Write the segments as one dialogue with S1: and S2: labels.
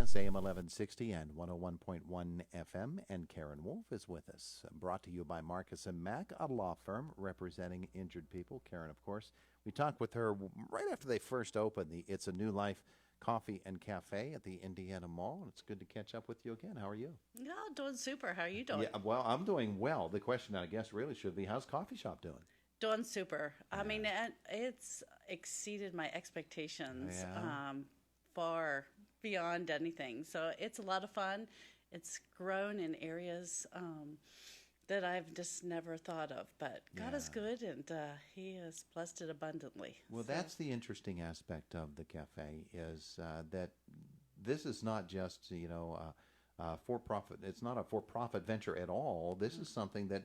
S1: us, AM 1160 and 101.1 FM. And Karen Wolfe is with us. Brought to you by Marcus and Mack, a law firm representing injured people. Karen, of course, we talked with her right after they first opened the It's a New Life Coffee and Cafe at the Indiana Mall. And it's good to catch up with you again. How are you?
S2: Yeah, doing super. How are you doing?
S1: Yeah, well, I'm doing well. The question, I guess, really should be, how's Coffee Shop doing?
S2: Doing super. I mean, it's exceeded my expectations far beyond anything. So it's a lot of fun. It's grown in areas that I've just never thought of. But God is good, and He has blessed it abundantly.
S1: Well, that's the interesting aspect of the cafe is that this is not just, for-profit. It's not a for-profit venture at all. This is something that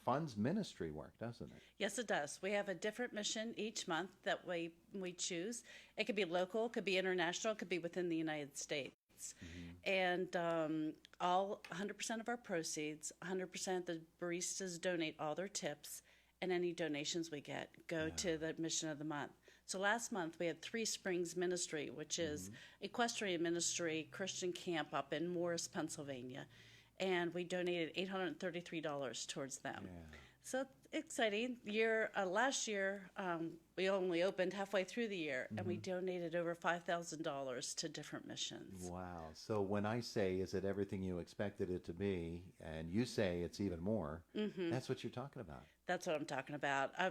S1: funds ministry work, doesn't it?
S2: Yes, it does. We have a different mission each month that we choose. It could be local, it could be international, it could be within the United States. Mm-hmm. And all 100% of our proceeds, 100% the baristas donate all their tips, and any donations we get go to the mission of the month. So last month we had Three Springs Ministry, which is equestrian ministry Christian camp up in Morris, Pennsylvania. And we donated $833 towards them. Yeah. So exciting. Last year, we only opened halfway through the year, and we donated over $5,000 to different missions.
S1: Wow. So when I say, is it everything you expected it to be, and you say it's even more, that's what you're talking about.
S2: That's what I'm talking about. I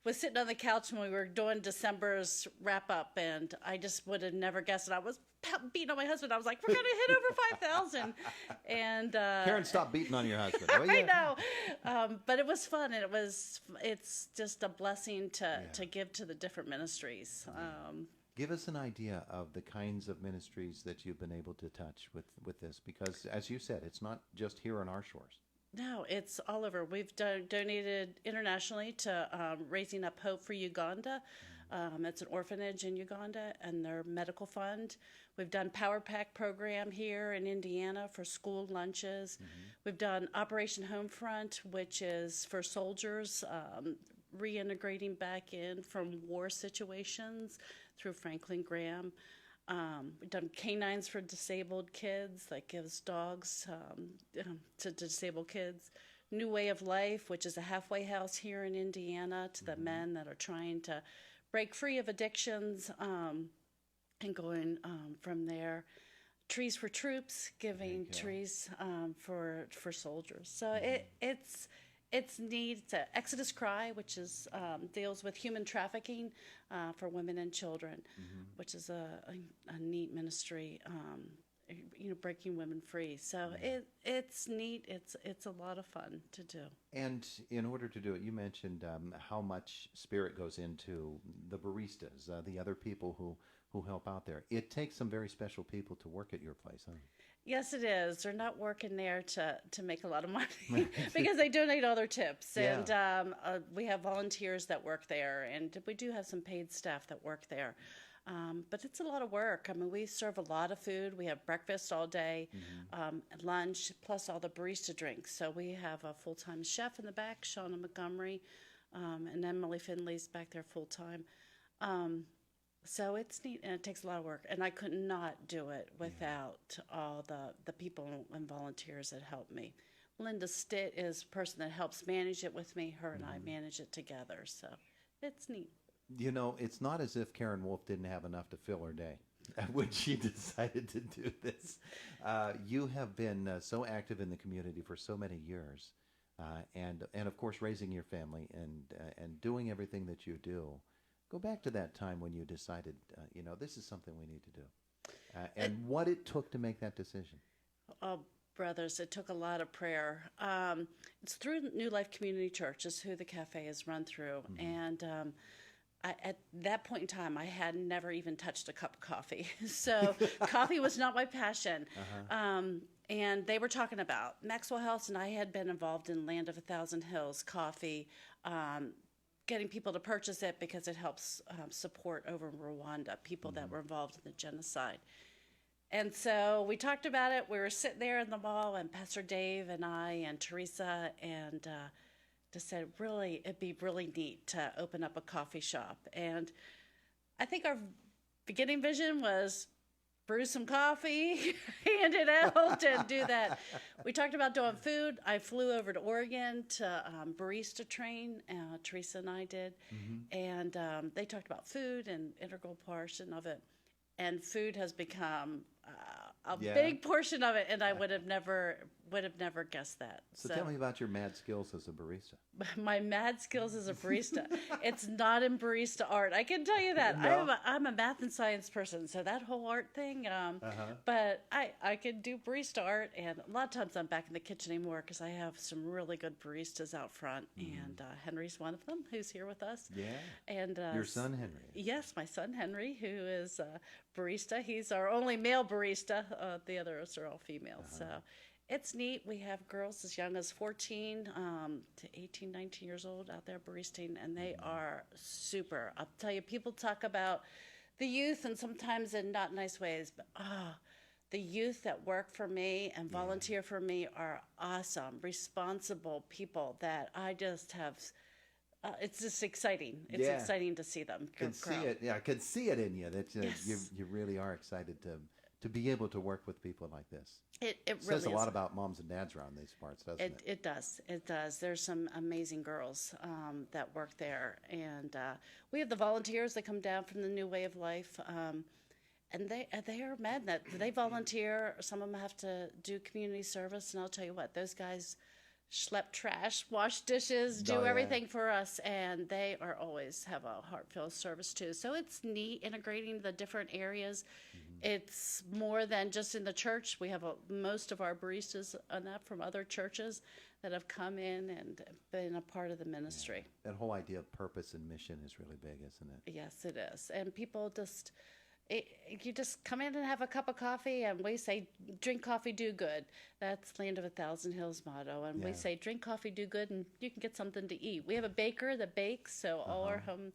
S2: was sitting on the couch when we were doing December's wrap-up, and I just would have never guessed it. I was beating on my husband. I was like, we're going to hit over 5,000. And
S1: Karen, stop beating on your husband.
S2: I know. But it was fun, and it's just a blessing to give to the different ministries.
S1: Give us an idea of the kinds of ministries that you've been able to touch with this, because, as you said, it's not just here on our shores.
S2: No, it's all over. We've donated internationally to Raising Up Hope for Uganda. It's an orphanage in Uganda and their medical fund. We've done Power Pack program here in Indiana for school lunches. We've done Operation Homefront, which is for soldiers reintegrating back in from war situations through Franklin Graham. We've done Canines for Disabled Kids, that gives dogs to disabled kids. New Way of Life, which is a halfway house here in Indiana to the men that are trying to break free of addictions and going from there. Trees for Troops, giving trees for soldiers. So it's neat. It's a Exodus Cry, which is deals with human trafficking for women and children, which is a neat ministry. Breaking women free. So it's neat. It's a lot of fun to do.
S1: And in order to do it, you mentioned how much spirit goes into the baristas, the other people who help out there. It takes some very special people to work at your place, huh?
S2: Yes, it is. They're not working there to make a lot of money because they donate all their tips. Yeah. And we have volunteers that work there, and we do have some paid staff that work there. But it's a lot of work. I mean, we serve a lot of food. We have breakfast all day, lunch, plus all the barista drinks. So we have a full-time chef in the back, Shauna Montgomery, and Emily Finley's back there full-time. So it's neat, and it takes a lot of work. And I could not do it without all the people and volunteers that help me. Linda Stitt is a person that helps manage it with me. Her and I manage it together. So it's neat.
S1: You know, it's not as if Karen Wolfe didn't have enough to fill her day when she decided to do this. You have been so active in the community for so many years, and of course raising your family and doing everything that you do. Go back to that time when you decided, this is something we need to do, and what it took to make that decision.
S2: Oh, brothers, it took a lot of prayer. It's through New Life Community Church is who the cafe is run through, and at that point in time, I had never even touched a cup of coffee. So coffee was not my passion. And they were talking about Maxwell House, and I had been involved in Land of a Thousand Hills coffee, getting people to purchase it because it helps support over in Rwanda, people that were involved in the genocide. And so we talked about it. We were sitting there in the mall, and Pastor Dave and I and Teresa and just said, really, it'd be really neat to open up a coffee shop. And I think our beginning vision was brew some coffee, hand it out, and do that. We talked about doing food. I flew over to Oregon to barista train. Teresa and I did. And they talked about food and integral portion of it. And food has become a big portion of it, and I would have never guessed that.
S1: So tell me about your mad skills as a barista.
S2: My mad skills as a barista. It's not in barista art. I can tell you that.
S1: No?
S2: I'm a math and science person, so that whole art thing. But I can do barista art, and a lot of times I'm back in the kitchen anymore because I have some really good baristas out front, and Henry's one of them who's here with us.
S1: Yeah.
S2: And
S1: your son Henry.
S2: Yes, my son Henry, who is a barista. He's our only male barista. The others are all female. So it's neat. We have girls as young as 14 to 18, 19 years old out there baristing, and they are super. I'll tell you, people talk about the youth, and sometimes in not nice ways, but the youth that work for me and volunteer for me are awesome, responsible people that I just have. It's just exciting. It's exciting to see them grow.
S1: See it. Yeah, I can see it in you that
S2: Yes.
S1: you really are excited to be able to work with people like this.
S2: It
S1: Says
S2: really
S1: a lot
S2: is.
S1: about moms and dads around these parts, doesn't it?
S2: It does. It does. There's some amazing girls that work there, and we have the volunteers that come down from the New Way of Life, and they are mad that they volunteer. Some of them have to do community service, and I'll tell you what, those guys schlep trash, wash dishes, do everything for us, and they are always have a heartfelt service too. So it's neat integrating the different areas. It's more than just in the church. We have most of our baristas on that from other churches that have come in and been a part of the ministry.
S1: That whole idea of purpose and mission is really big, isn't it?
S2: Yes, it is. And people just, you just come in and have a cup of coffee, and we say, drink coffee, do good. That's Land of a Thousand Hills motto. And we say, drink coffee, do good, and you can get something to eat. We have a baker that bakes, so all our home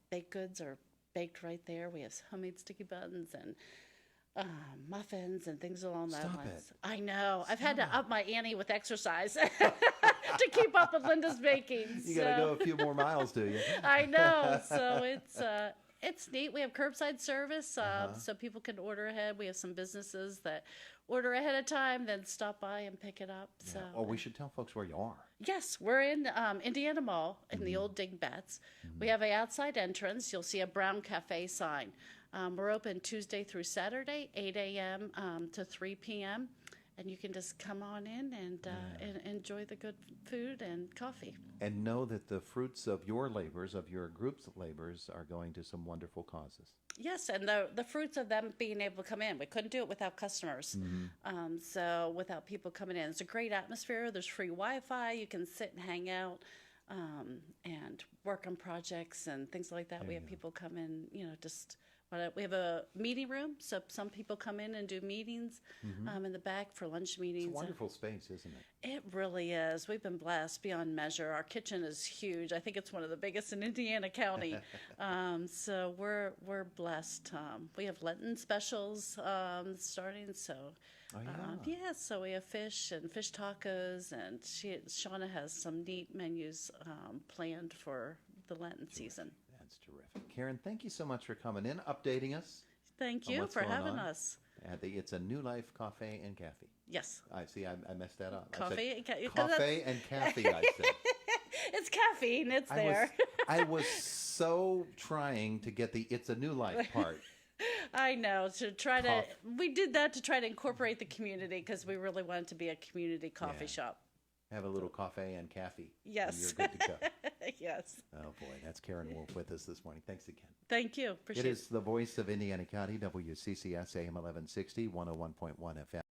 S2: baked goods are baked right there. We have homemade sticky buns and muffins and things along that lines. I know. I've had to up my ante with exercise to keep up with Linda's baking.
S1: You got to go a few more miles, do you?
S2: I know. So it's neat. We have curbside service, so people can order ahead. We have some businesses that order ahead of time, then stop by and pick it up. So,
S1: we should tell folks where you are.
S2: yes, we're in Indiana Mall in the old Dingbats. We have an outside entrance. You'll see a brown cafe sign. We're open Tuesday through Saturday, 8 a.m. To 3 p.m. And you can just come on in and enjoy the good food and coffee.
S1: And know that the fruits of your labors, of your group's labors, are going to some wonderful causes.
S2: Yes, and the fruits of them being able to come in. We couldn't do it without customers. So without people coming in. It's a great atmosphere. There's free Wi-Fi. You can sit and hang out and work on projects and things like that. We have people come in, we have a meeting room, so some people come in and do meetings in the back for lunch meetings.
S1: It's a wonderful space, isn't it?
S2: It really is. We've been blessed beyond measure. Our kitchen is huge. I think it's one of the biggest in Indiana County. So we're blessed. We have Lenten specials starting. So so we have fish and fish tacos, and Shauna has some neat menus planned for the Lenten season.
S1: That's terrific. Karen, thank you so much for coming in, updating us.
S2: Thank you for having us.
S1: It's a New Life Cafe and Cafe.
S2: Yes.
S1: I see. I messed that up.
S2: Coffee and
S1: Cafe and Cafe, I said.
S2: It's caffeine. It's there.
S1: I was so trying to get the "It's a New Life" part.
S2: I know. We did that to try to incorporate the community because we really wanted to be a community coffee shop.
S1: Have a little cafe and cafe.
S2: Yes.
S1: And you're good to go.
S2: Yes.
S1: Oh, boy. That's Karen Wolfe with us this morning. Thanks again.
S2: Thank you. Appreciate
S1: it. It is the voice of Indiana County, WCCS AM 1160, 101.1 FM.